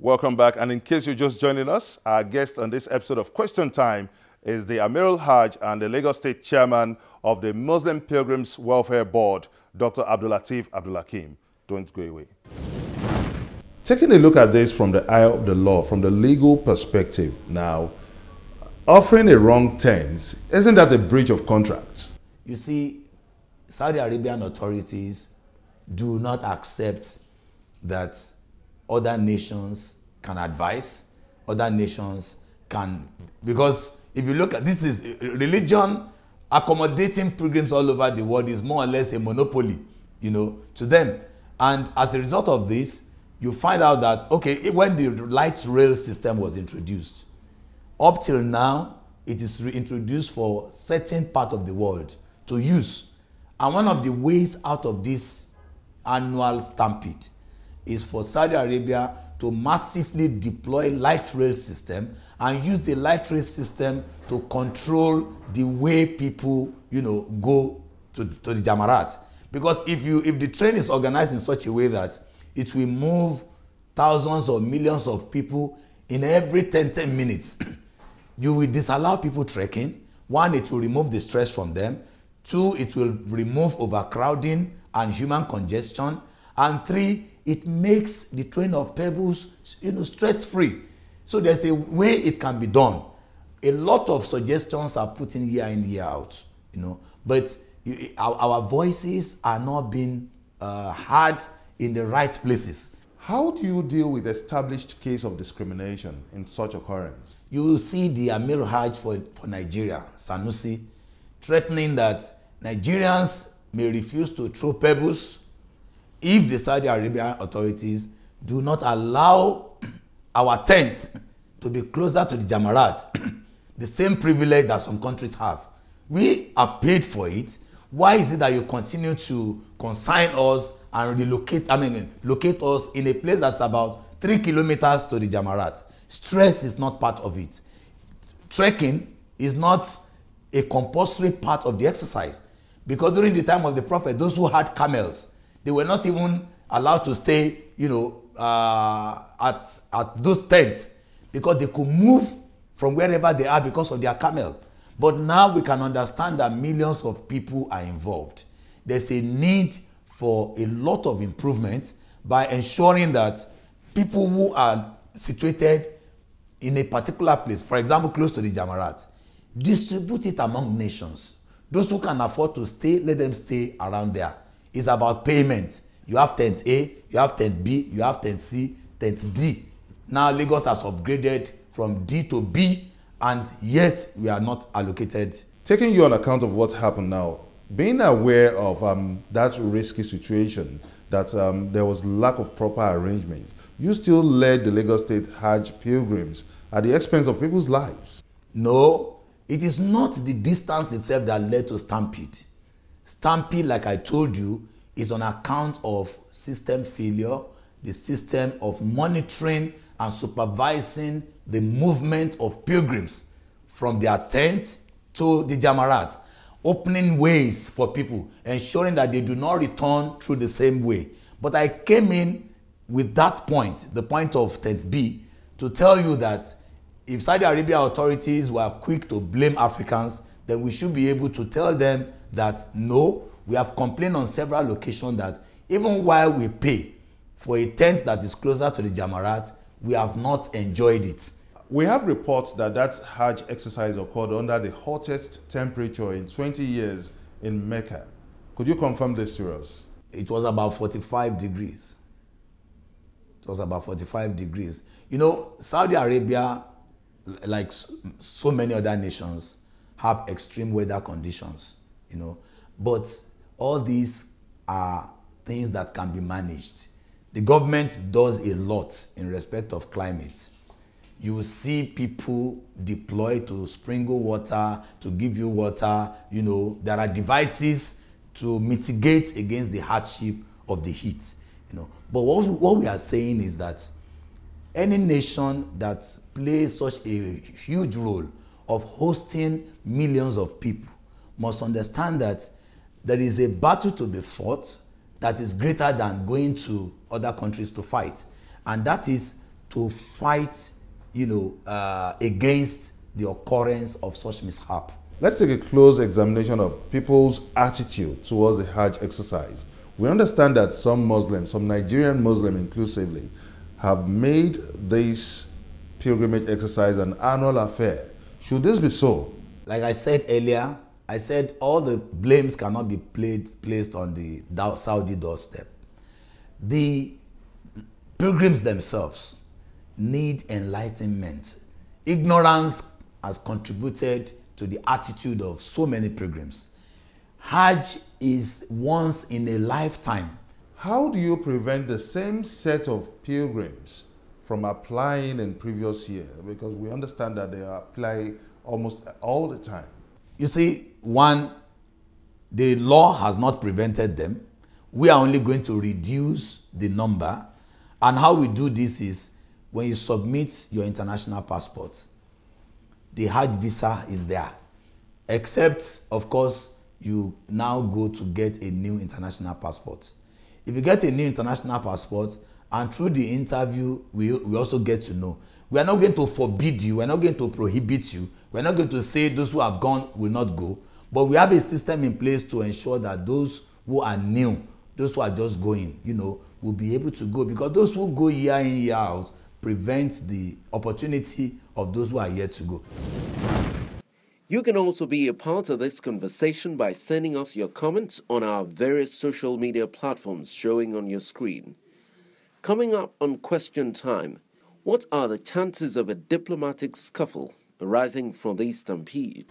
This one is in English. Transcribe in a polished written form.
Welcome back. And in case you're just joining us, our guest on this episode of Question Time is the Amirul Hajj and the Lagos State Chairman of the Muslim Pilgrims Welfare Board, Dr. Abdul-Lateef Abdul-Hakeem. Don't go away. Taking a look at this from the eye of the law, from the legal perspective now, offering a wrong tent, isn't that a breach of contracts? You see, Saudi Arabian authorities do not accept that other nations can advise, other nations can, because if you look at this, is religion accommodating pilgrims all over the world is more or less a monopoly, to them. And as a result of this, you find out that, okay, when the light rail system was introduced, up till now, it is reintroduced for certain part of the world to use. And one of the ways out of this annual stampede is for Saudi Arabia to massively deploy light rail system and use the light rail system to control the way people, go to the Jamarat. Because if the train is organized in such a way that it will move thousands or millions of people in every 10 minutes, you will disallow people trekking. One, it will remove the stress from them. Two, it will remove overcrowding and human congestion. And three, it makes the train of pebbles, stress-free. So there's a way it can be done. A lot of suggestions are put in year out, but our voices are not being heard in the right places. How do you deal with established case of discrimination in such occurrence? You will see the Amirul Hajj for Nigeria, Sanusi, threatening that Nigerians may refuse to throw pebbles if the Saudi Arabian authorities do not allow our tent to be closer to the Jamarat, the same privilege that some countries have. We have paid for it. Why is it that you continue to consign us and locate us in a place that's about 3 kilometers to the Jamarat? Stress is not part of it. Trekking is not a compulsory part of the exercise, because during the time of the Prophet, those who had camels, they were not even allowed to stay, at those tents, because they could move from wherever they are because of their camel. But now we can understand that millions of people are involved. There's a need for a lot of improvement by ensuring that people who are situated in a particular place, for example, close to the Jamarat, distribute it among nations. Those who can afford to stay, let them stay around there. It's about payment. You have tent A, you have tent B, you have tent C, tent D. Now Lagos has upgraded from D to B, and yet we are not allocated. Taking you on account of what happened now, being aware of that risky situation, that there was lack of proper arrangement, you still led the Lagos State Hajj pilgrims at the expense of people's lives. No, it is not the distance itself that led to Stampede. Stampede, like I told you, is on account of system failure, the system of monitoring and supervising the movement of pilgrims from their tent to the Jamarat, opening ways for people, ensuring that they do not return through the same way. But I came in with that point, the point of tent B, to tell you that if Saudi Arabia authorities were quick to blame Africans, then we should be able to tell them that no, we have complained on several occasions that even while we pay for a tent that is closer to the Jamarat, we have not enjoyed it. We have reports that that Hajj exercise occurred under the hottest temperature in 20 years in Mecca. Could you confirm this to us? It was about 45 degrees. It was about 45 degrees. Saudi Arabia, like so many other nations, have extreme weather conditions, but all these are things that can be managed. The government does a lot in respect of climate. You will see people deployed to sprinkle water, to give you water. There are devices to mitigate against the hardship of the heat. But what we are saying is that any nation that plays such a huge role of hosting millions of people must understand that there is a battle to be fought that is greater than going to other countries to fight. And that is to fight, against the occurrence of such mishap. Let's take a close examination of people's attitude towards the Hajj exercise. We understand that some Muslims, some Nigerian Muslims inclusively, have made this pilgrimage exercise an annual affair. Should this be so? Like I said earlier, I said all the blames cannot be placed on the Saudi doorstep. The pilgrims themselves need enlightenment. Ignorance has contributed to the attitude of so many pilgrims. Hajj is once in a lifetime. How do you prevent the same set of pilgrims from applying in previous year? Because we understand that they apply almost all the time. You see, one, the law has not prevented them. We are only going to reduce the number. And how we do this is when you submit your international passports, the Hajj visa is there. Except, of course, you now go to get a new international passport. If you get a new international passport, and through the interview, we also get to know. We are not going to forbid you. We are not going to prohibit you. We are not going to say those who have gone will not go. But we have a system in place to ensure that those who are new, those who are just going, will be able to go. Because those who go year in, year out prevents the opportunity of those who are yet to go. You can also be a part of this conversation by sending us your comments on our various social media platforms showing on your screen. Coming up on Question Time, what are the chances of a diplomatic scuffle arising from the stampede?